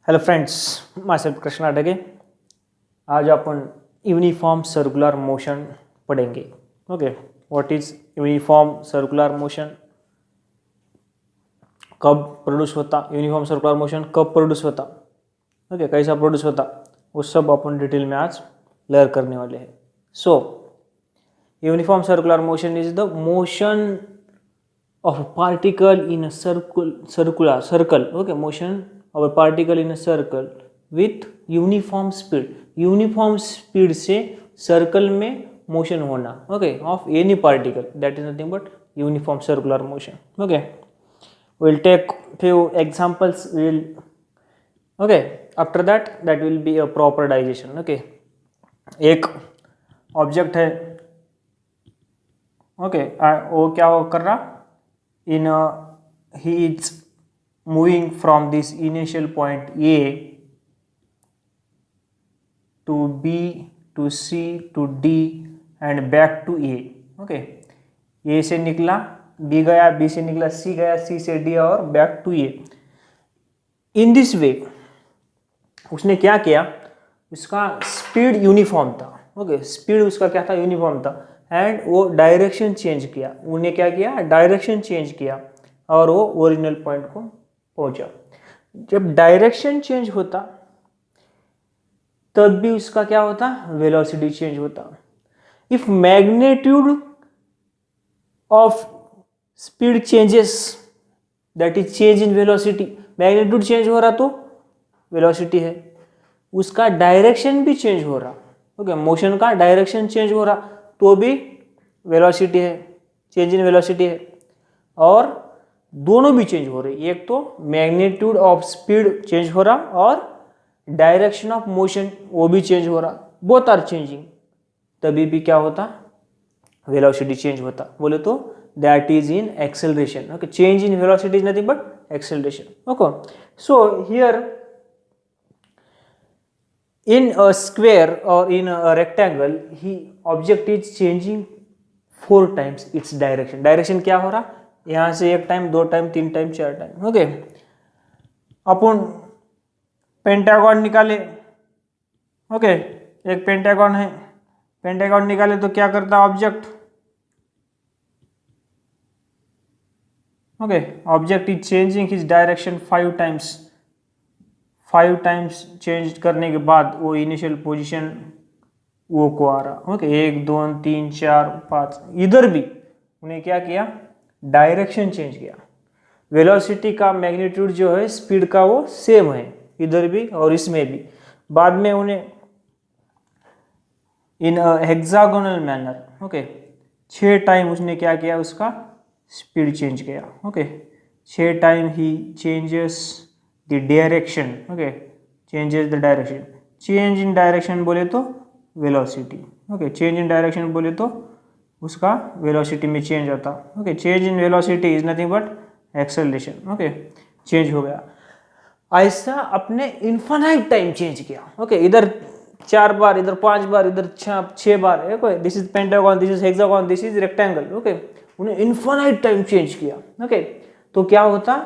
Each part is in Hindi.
Hello friends, my self Krishna Dage. आज अपन यूनिफॉर्म सर्कुलर मोशन पढ़ेंगे। Okay, what is uniform circular motion, कब प्रोड्यूस होता, यूनिफॉर्म सर्कुलर मोशन कब प्रोड्यूस होता, ओके कैसा प्रोड्यूस होता, वो सब अपन डिटेल में आज लर्न करने वाले हैं। सो uniform circular motion is the motion of a particle in a circle, okay, motion of a particle in a circle with uniform speed, uniform speed से circle में motion होना, okay, of any particle, that is nothing but uniform circular motion. Okay, we'll take few examples, okay, after that will be a proper digestion. Okay, एक object है, okay, वो क्या वो कर रहा, he is moving from this initial point A to B to C to D and back to A. okay, A से निकला B गया, B से निकला C गया, C से D और back to A. in this way उसने क्या किया, उसका स्पीड यूनिफॉर्म था, ओके, स्पीड उसका क्या था, यूनिफॉर्म था, एंड वो डायरेक्शन चेंज किया, उन्हें क्या किया, डायरेक्शन चेंज किया और वो ओरिजिनल पॉइंट को पहुंचा। जब डायरेक्शन चेंज होता तब भी उसका क्या होता, वेलोसिटी चेंज होता। If magnitude of speed changes, that is change in velocity, magnitude change हो रहा तो वेलोसिटी है, उसका डायरेक्शन भी चेंज हो रहा, ओके, मोशन का डायरेक्शन चेंज हो रहा तो भी वेलोसिटी है, चेंज इन वेलोसिटी है, और दोनों भी चेंज हो रही, एक तो मैग्नीट्यूड ऑफ स्पीड चेंज हो रहा और डायरेक्शन ऑफ मोशन वो भी चेंज हो रहा, बोथ आर चेंजिंग, तभी भी क्या होता, वेलोसिटी चेंज होता। बोले तो that is in acceleration. Okay, change in velocity is nothing but acceleration. Okay, so here in a square or in a rectangle, object is changing 4 times its direction. Direction क्या हो रहा, यहाँ से 1 time, 2 time, 3 time, 4 time. Okay, अपन पेंटागन निकाले, ओके, एक पेंटागन है, पेंटागन निकाले तो क्या करता object, okay, object is changing his direction 5 times, 5 times change करने के बाद वो इनिशियल पोजीशन वो को आ रहा, ओके, 1 2 3 4 5, इधर भी उन्हें क्या किया, डायरेक्शन चेंज किया। वेलोसिटी का मैग्नीट्यूड जो है स्पीड का वो सेम है इधर भी और इसमें भी। बाद में उन्हें इन हेक्सागोनल मैनर, ओके, 6 टाइम उसने क्या किया, उसका स्पीड चेंज किया, okay, 6 time he changes the direction, okay, changes the direction, change in direction बोले तो velocity, okay, change in direction बोले तो उसका velocity में change आता, okay, change in velocity is nothing but acceleration, okay, change हो गया। ऐसा अपने infinite time change किया, okay, इधर 4 बार, इधर 5 बार, इधर 6 बार, okay, this is pentagon, this is hexagon, this is rectangle, okay, उन्हें infinite time change किया, okay, तो क्या होता,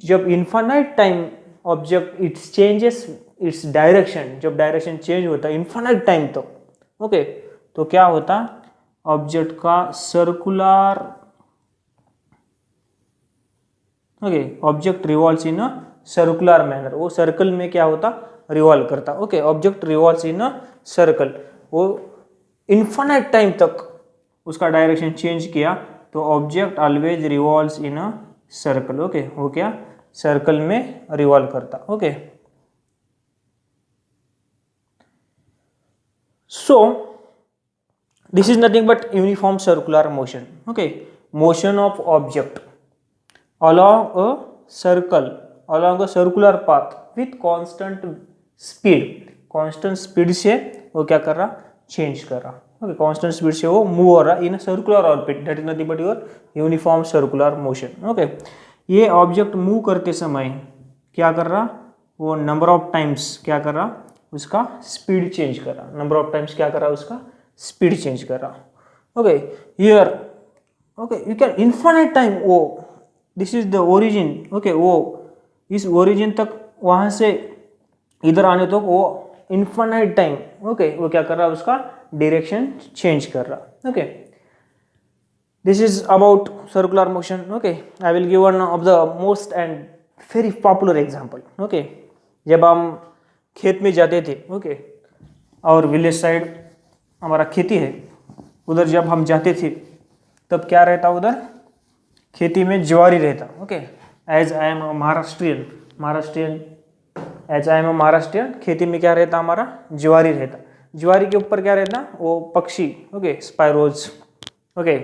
जब infinite time object it's changes its direction, जब डायरेक्शन चेंज होता है इन्फानाइट टाइम तो, ओके, तो क्या होता, ऑब्जेक्ट का circular, okay, object revolves in a circular manner, वो सर्कल में क्या होता, रिवॉल्व करता, okay, object revolves in a circle, वो इन्फानाइट टाइम तक उसका डायरेक्शन चेंज किया तो object always revolves in a circle, okay, वो क्या, सर्कल में रिवॉल्व करता, okay. So this is nothing but uniform circular motion, okay, motion of object along a circle, along a circular path with constant speed, constant speed से वो क्या कर रहा, चेंज कर रहा, ओके, कांस्टेंट स्पीड से वो मूव हो रहा in circular orbit, that is nothing but your uniform circular motion. Okay, ये ऑब्जेक्ट मूव करते समय क्या कर रहा, वो नंबर ऑफ टाइम्स क्या कर रहा, उसका स्पीड चेंज कर रहा, नंबर ऑफ टाइम्स क्या कर रहा, उसका स्पीड चेंज कर रहा, okay, here, okay, you can infinite time, वो this is the origin, okay, वो इस ओरिजिन तक वहाँ से इधर आने तो वो इन्फिनाइट टाइम, ओके, वो क्या कर रहा है, उसका डायरेक्शन चेंज कर रहा, okay. This is about circular motion, okay. I will give one of the most and very popular example, okay. जब हम खेत में जाते थे, ओके, और विलेज साइड हमारा खेती है, उधर जब हम जाते थे तब क्या रहता, उधर खेती में ज्वारी रहता, okay. As I am Maharashtrian as I am Maharashtrian, खेती में क्या रहता हमारा, ज्वारी रहता। ज्वारी के ऊपर क्या रहता, वो पक्षी, okay, sparrows, okay,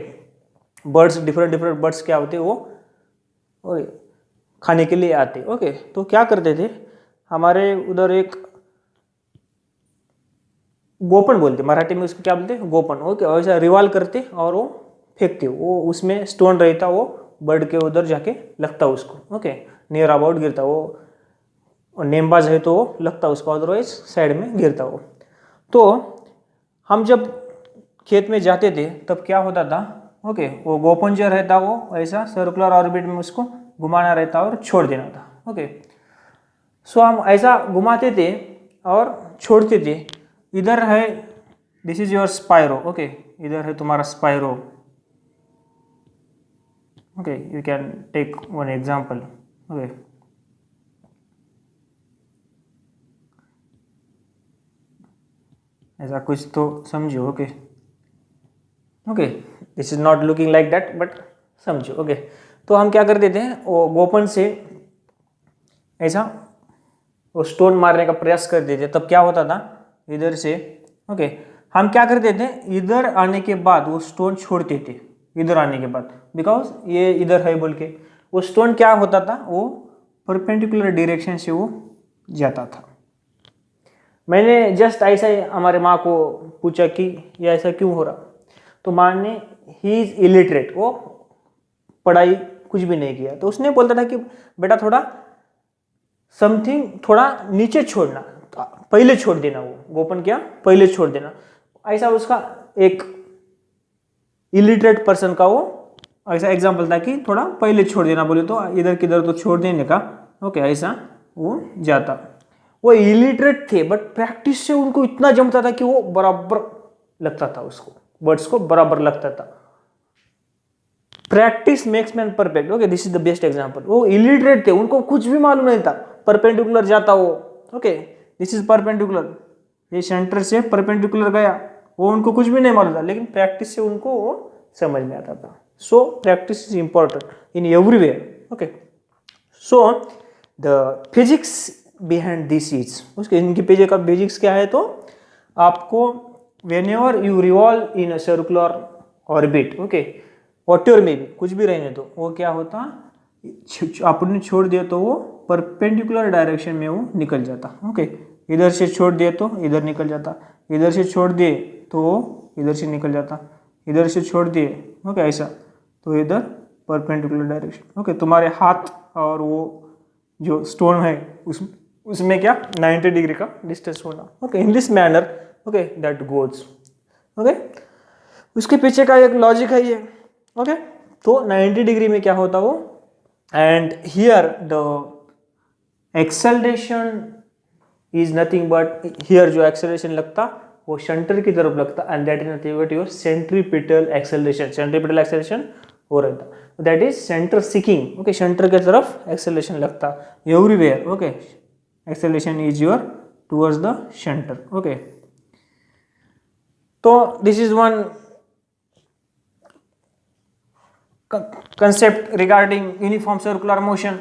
birds, different birds क्या होते वो, ओके, खाने के लिए आते, ओके। तो क्या करते थे, हमारे उधर एक गोपन बोलते, मराठी में उसको क्या बोलते, गोपन, ओके। वैसा रिवाल्व करते और वो फेंकते, वो उसमें स्टोन रहता, वो बर्ड के उधर जाके लगता उसको, ओके, नियर अबाउट गिरता वो, और नेमबाज है तो वो लगता उसको, अदरवाइज साइड में गिरता वो। तो हम जब खेत में जाते थे तब क्या होता था, ओके, वो गोपन जो रहता वो ऐसा सर्कुलर ऑर्बिट में उसको घुमाना रहता और छोड़ देना था, ओके। सो हम ऐसा घुमाते थे और छोड़ते थे। इधर है, this is your spiro, okay, इधर है तुम्हारा spiro, okay, you can take one example, okay. ऐसा कुछ तो समझो, okay, okay, this is not looking like that but समझो, ओके। तो हम क्या कर देते हैं, वो गोपन से ऐसा वो स्टोन मारने का प्रयास कर देते, तब क्या होता था इधर से, ओके, हम क्या करते थे, इधर आने के बाद वो स्टोन छोड़ते थे, इधर आने के बाद, बिकॉज ये इधर है बोल के, वो स्टोन क्या होता था, वो परपेंडिकुलर डायरेक्शन से वो जाता था। मैंने जस्ट ऐसा ही हमारे माँ को पूछा कि ये ऐसा क्यों हो रहा, तो माँ ने, ही इज इलिटरेट, वो पढ़ाई कुछ भी नहीं किया, तो उसने बोलता था कि बेटा थोड़ा समथिंग थोड़ा नीचे छोड़ना, पहले छोड़ देना, वो गोपन क्या पहले छोड़ देना, ऐसा उसका एक इलिटरेट पर्सन का वो ऐसा एग्जाम्पल था कि थोड़ा पहले छोड़ देना, बोले तो इधर किधर तो छोड़ देने का, ओके, ऐसा वो जाता। वो इलिटरेट थे बट प्रैक्टिस से उनको इतना जमता था कि वो बराबर लगता था उसको, वर्ड्स को बराबर लगता था। Practice makes man perfect, okay, this is the best example. वो इलिटरेट थे, उनको कुछ भी मालूम नहीं था, परपेंडिकुलर जाता वो, ओके, दिस इज परपेंडिकुलर, ये सेंटर से परपेंडिकुलर गया, वो उनको कुछ भी नहीं मालूम था, लेकिन प्रैक्टिस से उनको वो समझ में आता था। So practice is important in everywhere, okay. So the physics behind this is, उसके इनके पीछे का फिजिक्स क्या है, तो आपको whenever you revolve in a circular orbit, okay, whatever में भी कुछ भी रहने तो वो क्या होता, आपने छोड़ दिया तो वो परपेंडिकुलर डायरेक्शन में वो निकल जाता, ओके। इधर से छोड़ दिए तो इधर निकल जाता, इधर से छोड़ दिए तो वो इधर से निकल जाता, इधर से छोड़ दिए, ओके, ऐसा, तो इधर परपेंडिकुलर डायरेक्शन, ओके। तुम्हारे हाथ और वो जो स्टोन है उसमें क्या 90 डिग्री का डिस्टेंस होना, okay, in this manner, okay, that goes, okay. उसके पीछे का एक लॉजिक है ये, ओके। तो 90 डिग्री में क्या होता वो, and here the acceleration is nothing but, here जो एक्सेलरेशन लगता वो सेंटर की तरफ लगता, and that is nothing but your centripetal acceleration, centripetal acceleration हो रहता, that is centre seeking, okay, centre की तरफ एक्सेलरेशन लगता everywhere, okay, acceleration is your towards the centre, okay. तो this is one concept regarding uniform circular motion,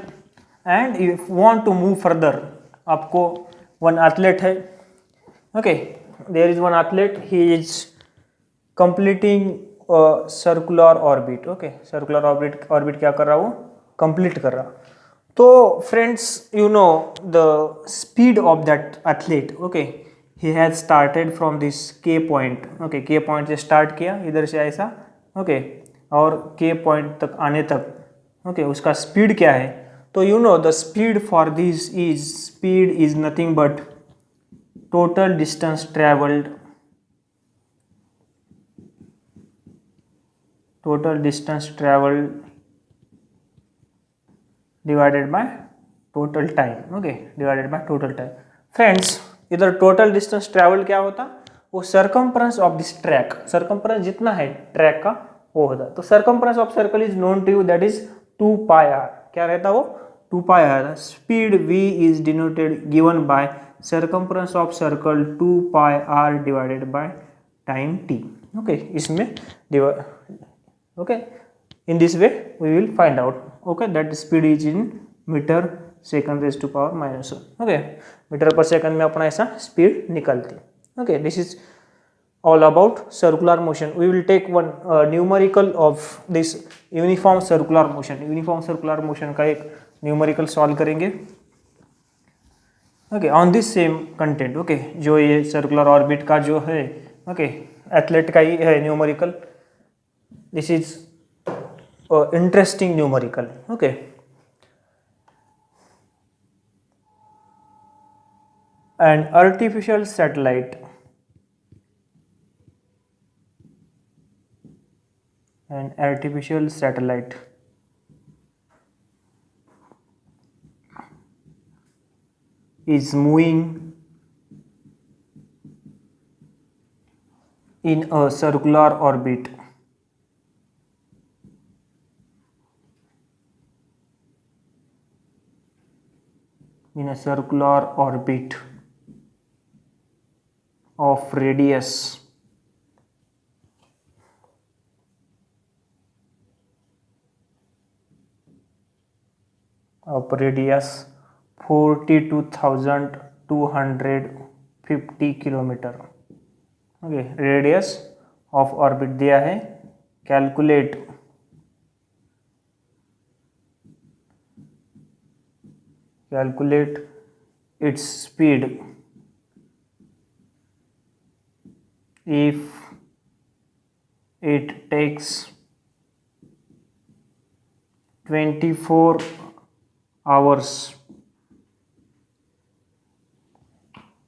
and if you want to move further, आपको one athlete है, okay, there is one athlete, he is completing a circular orbit, okay, circular orbit क्या कर रहा वो complete कर रहा। तो friends, you know the speed of that athlete, okay, he has started from this K point, okay, K point से start किया इधर से ऐसा, okay, और के पॉइंट तक आने तक, ओके, उसका स्पीड क्या है, तो you know the speed for this is, speed is nothing but total distance travelled, divided by total time, okay, divided by total time. Friends इधर टोटल डिस्टेंस ट्रैवल क्या होता, वो circumference of this track, circumference जितना है ट्रैक का वो होता है। तो circumference of circle is known to you, that is 2 pi r. क्या रहता वो 2 pi r. Speed v is denoted given by circumference of circle 2 pi r divided by time t। Okay, इसमें okay in this way we will find out okay that speed is in metre second raise to power minus 1। ओके, मीटर पर सेकंड में अपना ऐसा स्पीड निकलती। Okay, this is all about circular motion. We will take one numerical of this uniform circular motion. Uniform circular motion का एक numerical solve करेंगे। Okay, on this same content. Okay, जो ये सर्कुलर ऑर्बिट का जो है ओके एथलेट का ही है numerical. This is interesting numerical. Okay, and artificial satellite is moving in a circular orbit of radius 42,250 kilometre. Okay, radius of orbit दिया है। Calculate its speed if it takes 24 hours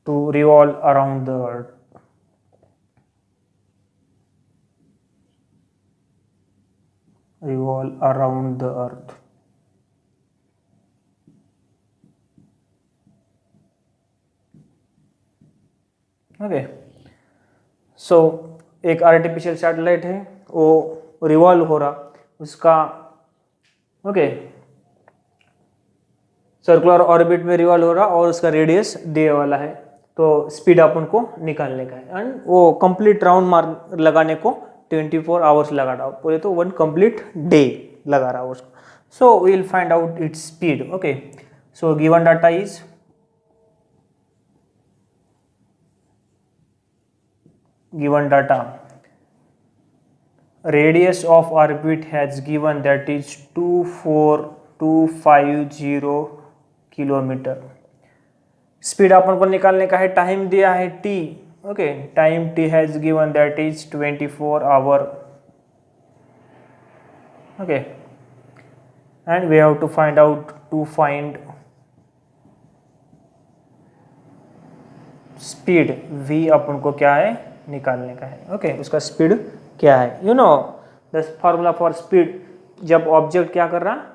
to revolve around the earth। Okay, so एक आर्टिफिशियल सैटेलाइट है, वो रिवॉल्व हो रहा, उसका ओके सर्कुलर ऑर्बिट में रिवॉल्व हो रहा और उसका रेडियस डे वाला है। तो स्पीड अपन को निकालने का है एंड वो कंप्लीट राउंड मार लगाने को 24 आवर्स लगा रहा, बोले तो 1 कंप्लीट डे लगा रहा उसको। So we will find out its speed. Okay, so given data is radius of orbit has given that is 24250 kilometre. Speed अपन को निकालने का है, टाइम दिया है t। Okay, time t has given that is 24 hour. Okay, and we have to find speed v अपन को क्या है निकालने का है। ओके, उसका स्पीड क्या है, you know the formula for speed. जब ऑब्जेक्ट क्या कर रहा,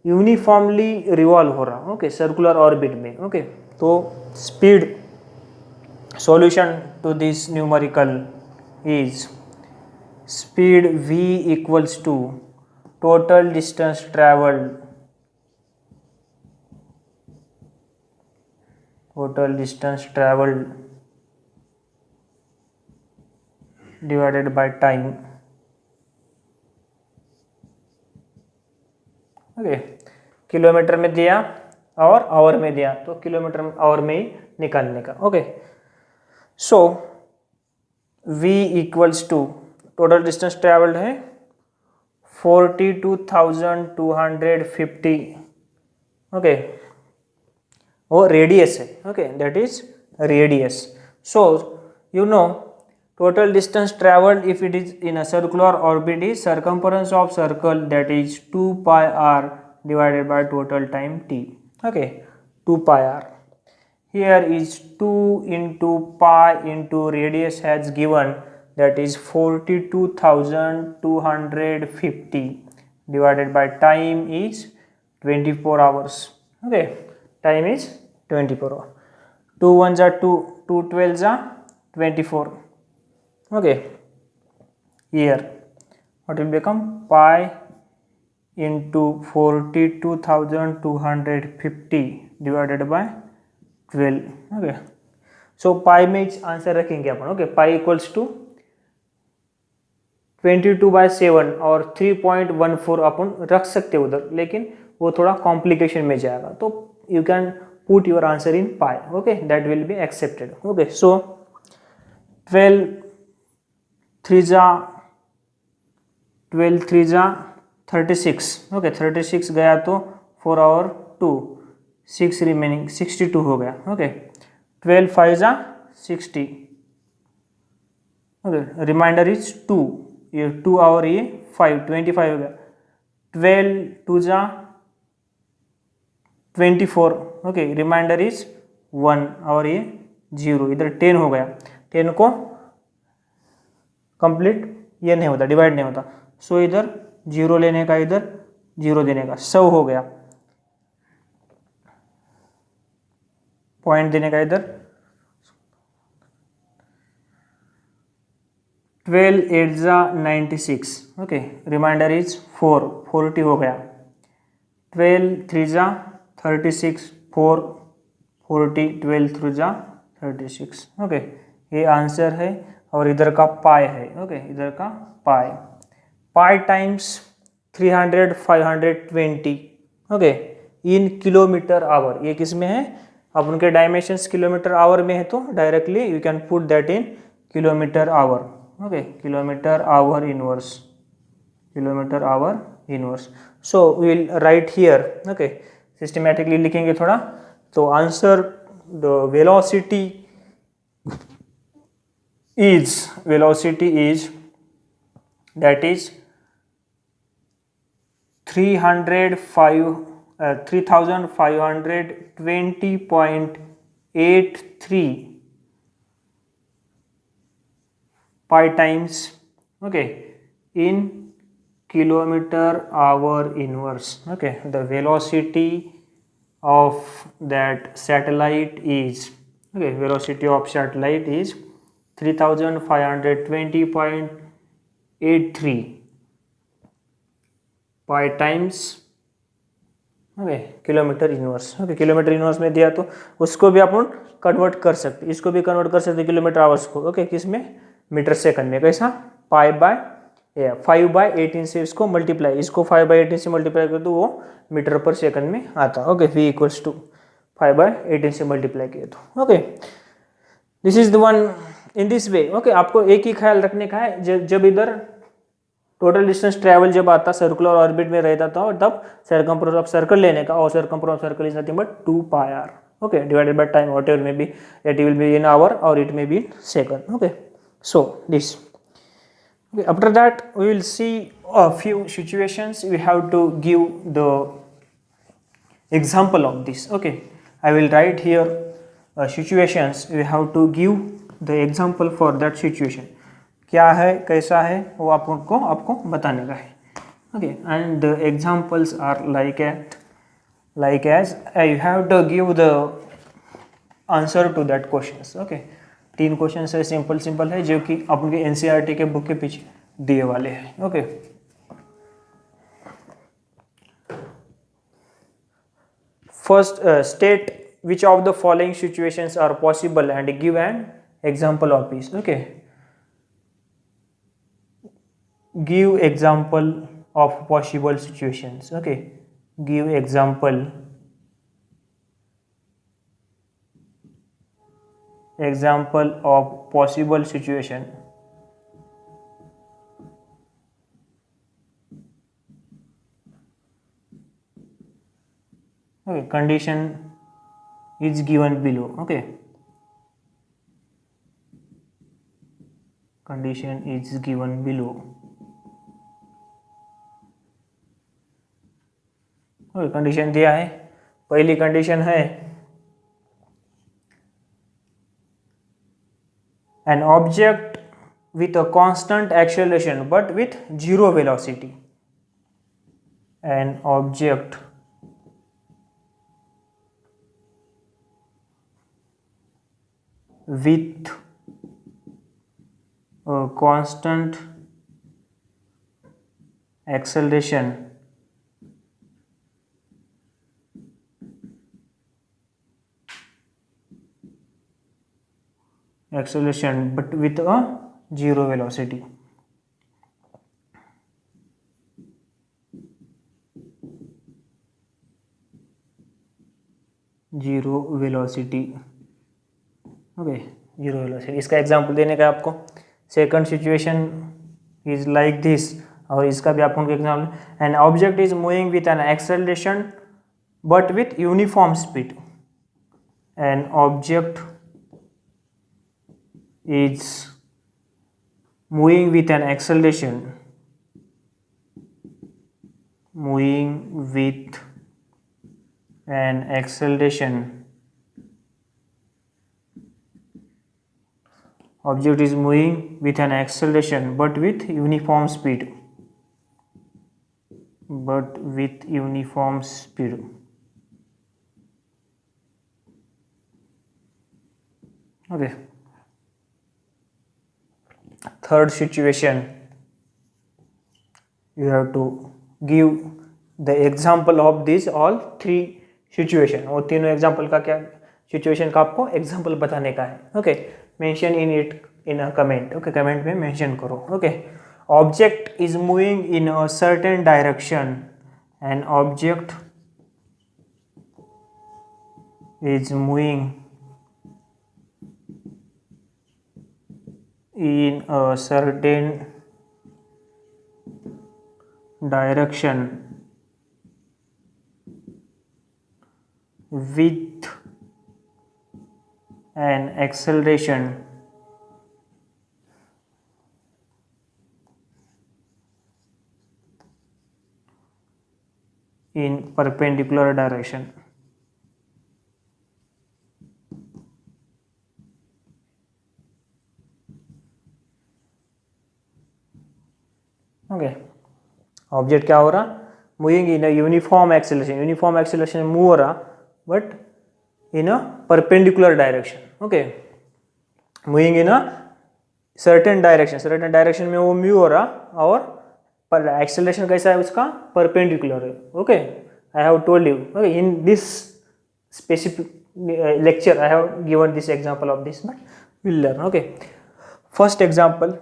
यूनिफॉर्मली रिवॉल्व हो रहा ओके सर्कुलर ऑर्बिट में। ओके, तो speed solution to this numerical is speed v equals to total distance travelled divided by time. Okay, kilometre में दिया और आवर में दिया, तो किलोमीटर आवर में ही निकालने का। Okay, so v equals to total distance travelled है 42,250। ओके, वो रेडियस है। Okay, that is radius. So you know total distance traveled if it is in a circular orbit is circumference of circle, that is 2 pi r divided by total time t. Okay, 2 pi r. Here is 2 into pi into radius has given, that is 42,250 divided by time is 24 hours. Okay, time is 24 hours. 2 1 जा 2, 2 12 जा 24. Okay, here what will become? Pi into 42,250 divided by 12. Okay, so pi में आंसर रखेंगे अपन. ओके, पाई इक्वल्स टू 22/7 और 3.14 अपन रख सकते हैं उधर, लेकिन वो थोड़ा कॉम्प्लिकेशन में जाएगा. तो you can put your answer in pi. Okay, that will be accepted. Okay, so 12 3 जा 36. ओके, 36 गया तो 4 और 2 6 रिमेनिंग 62 हो गया. ओके, 12 5 जा 60. ओके, रिमाइंडर इज 2, ये 2 और ये 5 25 हो गया. 12 2 जा 24. ओके, रिमाइंडर इज 1 और ये 0. इधर 10 हो गया. 10 को कंप्लीट ये नहीं होता, डिवाइड नहीं होता. सो इधर 0 लेने का, इधर 0 देने का, 100 हो गया. पॉइंट देने का इधर 12 8 जा 96. ओके, रिमाइंडर इज 4 40 हो गया. 12 3 जा 36 4 40 12 3 जा 36. ओके, ये आंसर है. और इधर का पाई है. ओके, इधर का पाई times 300 520. Okay, in kilometre our. ये किस में है? अब उनके डायमेंशंस किलोमीटर आवर में है, तो directly you can put that in kilometre hour. Okay, kilometre hour inverse. So we will write here. Okay, systematically लिखेंगे थोड़ा. तो answer, the velocity is that is 3520.83 pi times. Okay, in kilometer hour inverse. Okay, the velocity of that satellite is, okay, velocity of satellite is 3520.83 pi times. Okay, kilometre inverse. Okay, kilometre inverse में दिया तो उसको भी अपन कन्वर्ट कर सकते, इसको भी कन्वर्ट कर सकते किलोमीटर आवर्स को. ओके, किस में? मीटर सेकंड में. कैसा? 5/18 से इसको मल्टीप्लाई, इसको 5/18 से मल्टीप्लाई कर दो, वो मीटर पर सेकंड में आता. ओके, v इक्वल्स टू 5/18 से मल्टीप्लाई किए तो. Okay, this is the one in this way. Okay, आपको एक ही ख्याल रखने का है, जब इधर टोटल डिस्टेंस ट्रैवल जब आता सर्कुलर ऑर्बिट में रहता था, तब सर्कम्फ्रेंस ऑफ सर्कल लेने का, और circumference of circle is nothing but 2πr. Okay, divided by time, whatever may be, that will be in hour और it may be in second. Okay, so this. Okay, after that we will see a few situations. We have to give the example of this. Okay, I will write here situations. We have to give the example for that situation. क्या है, कैसा है, वो आपको बताने का है. Okay, and the examples are like as I have to give the answer to that questions. Okay, 3 question है, सिंपल है, जो कि आपके एनसीईआरटी के बुक के पीछे दिए वाले हैं. Okay, first, state which of the following situations are possible and give an example of this. Okay, give example of possible situations. Okay, give example of possible situation. Okay, condition is given below. Okay, condition is given below. Okay, condition दिया है. पहली कंडीशन है an object with a constant acceleration but with zero velocity. An object with a constant acceleration but with a zero velocity. Zero velocity, okay, zero velocity. इसका एग्जांपल देने का आपको, second situation is like this, और इसका भी आपको example, an object is moving with an acceleration but with uniform speed. An object is moving with an acceleration object is moving with an acceleration but with uniform speed okay. Third situation, you have to give the example of these all three situation। वो तीनों एग्जाम्पल का क्या सिचुएशन का आपको एग्जाम्पल बताने का है, okay. Mention in it in a comment, okay, comment में मेंशन करो, okay. Object is moving in a certain direction, and object is moving in a certain direction with an acceleration in perpendicular direction। Okay, object क्या हो रहा, moving in a uniform acceleration move हो रहा but in a perpendicular direction, okay. Moving in a certain direction में वो मूव हो रहा, और पर एक्सेलरेशन कैसा है उसका, परपेंडिकुलर है, okay. I have told you, okay, in this specific lecture I have given this example of this, but we'll learn, okay। first example,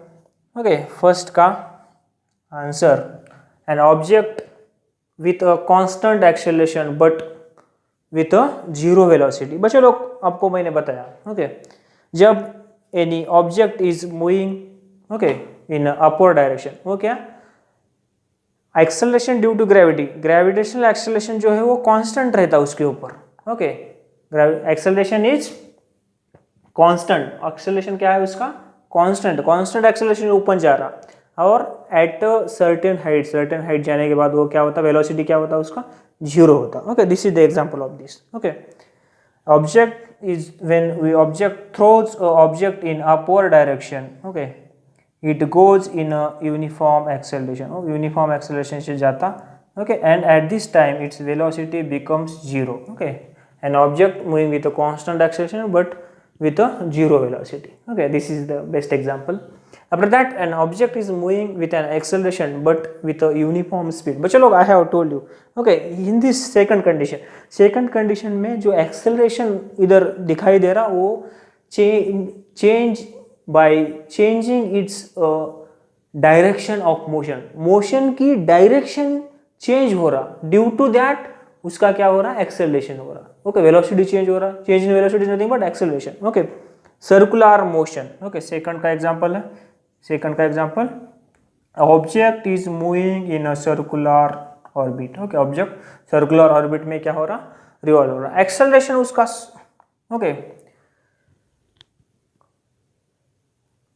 okay, first का आंसर, an object with a constant acceleration but with a zero velocity. बच्चे लोग, आपको मैंने बताया, ओके, जब any object is moving, okay, in upward direction, वो क्या, acceleration due to gravity, gravitational acceleration जो है वो कांस्टेंट रहता है उसके ऊपर, okay. Acceleration is constant, acceleration क्या है उसका, कांस्टेंट एक्सेलरेशन ऊपर जा रहा, और एट सर्टेन हाइट जाने के बाद वो क्या होता, वेलोसिटी क्या होता उसका, जीरो होता, okay. This is the example of this, okay. Object is when we object throws a object in upward direction, okay, it goes in a uniform acceleration से जाता, okay, and at this time its velocity becomes zero, okay. An object moving with a constant acceleration but with a zero velocity, okay, this is the best example। after that, an object is moving with an acceleration but with a uniform speed। बच्चे लोग, I have told you, okay, in this second condition में जो acceleration इधर दिखाई दे रहा वो change by changing its direction of motion की direction change हो रहा, due to that उसका क्या हो रहा, एक्सेलरेशन हो रहा, ओके। वेलोसिटी चेंज हो रहा, change in velocity is nothing but acceleration, okay. Circular motion, okay, second का एग्जांपल है, object is moving in a circular orbit, okay. Object circular orbit में क्या हो रहा, रिवॉल्व हो रहा, एक्सेलरेशन उसका, ओके,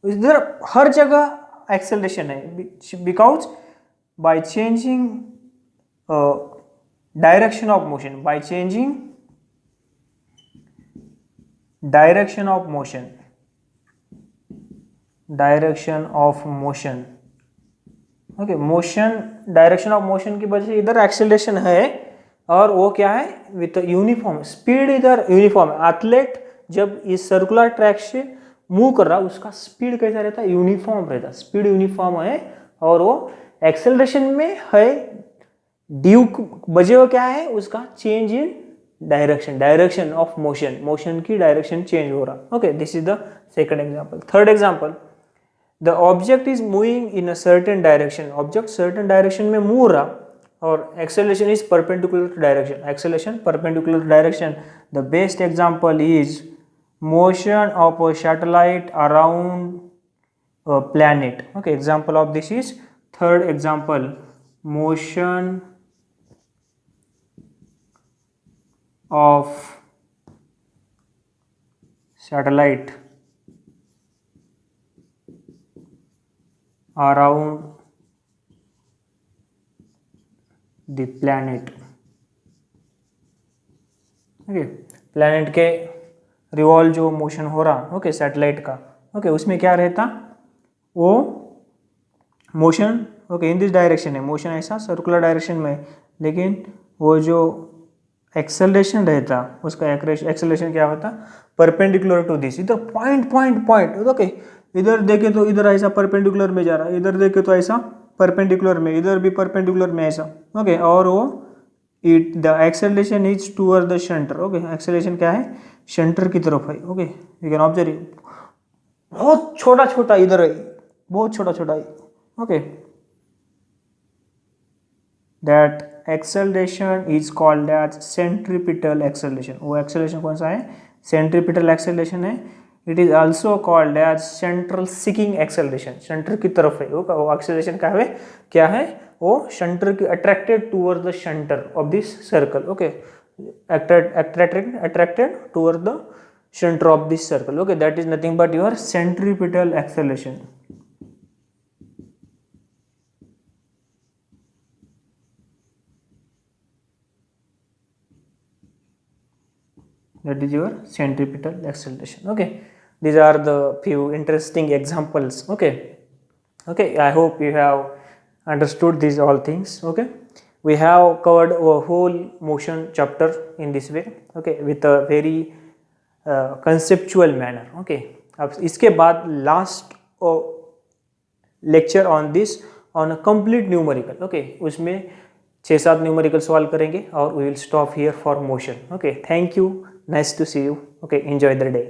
इधर हर जगह एक्सेलरेशन है, because by changing direction of motion, by changing direction of motion, okay. Motion, direction of motion की वजह से इधर एक्सेलरेशन है, और वो क्या है, विथ यूनिफॉर्म स्पीड, इधर यूनिफॉर्म, एथलीट जब इस सर्कुलर ट्रैक से मूव कर रहा है उसका स्पीड कैसा रहता है, यूनिफॉर्म रहता है, स्पीड यूनिफॉर्म है और वो एक्सेलरेशन में है ड्यू वजह क्या है उसका change in direction, direction of motion, motion की डायरेक्शन चेंज हो रहा। Okay, this is the second example. Third example, the object is moving in a certain direction, object certain direction में मूव हो रहा और acceleration is perpendicular to direction, acceleration perpendicular to direction. The best example is motion of a satellite around a planet. Okay, example of this is third example, motion of satellite around the planet. Okay, planet के रिवॉल्व जो मोशन हो रहा, ओके, सैटेलाइट का, ओके, उसमें क्या रहता, वो motion, okay, in this direction है, मोशन ऐसा सर्कुलर डायरेक्शन में, लेकिन वो जो एक्सेलरेशन रहता उसका एक्सेलरेशन क्या होता, परपेंडिकुलर टू दिस, इधर पॉइंट पॉइंट पॉइंट, ओके, इधर देखे तो इधर ऐसा परपेंडिकुलर में जा रहा है, इधर देखे तो ऐसा परपेंडिकुलर में, इधर भी परपेंडिकुलर में ऐसा, ओके, और वो the acceleration is toward the centre, okay, acceleration क्या है, सेंटर की तरफ है, ओके, यू कैन ऑब्जर्व, बहुत छोटा छोटा इधर है, बहुत छोटा छोटा है, okay, that acceleration is called as centripetal acceleration, वो एक्सेलरेशन कौन सा है, सेंट्रीपिटल एक्सेलरेशन है। It is also called as central seeking acceleration, centre की तरफ है वो एक्सेलरेशन का है, क्या है वो सेंटर की, attracted toward the centre of this circle, okay, attracted toward the center of this circle, okay, that is nothing but your centripetal acceleration, that is your centripetal acceleration, okay. These are the few interesting examples, okay. Okay, I hope you have understood these all things, okay. We have covered a whole motion chapter in this way, okay, with a very conceptual manner, okay. अब इसके बाद last lecture on this on a complete numerical, okay, उसमें 6-7 numerical सॉल्व करेंगे और we will stop here for motion, okay. Thank you, nice to see you, okay, enjoy the day.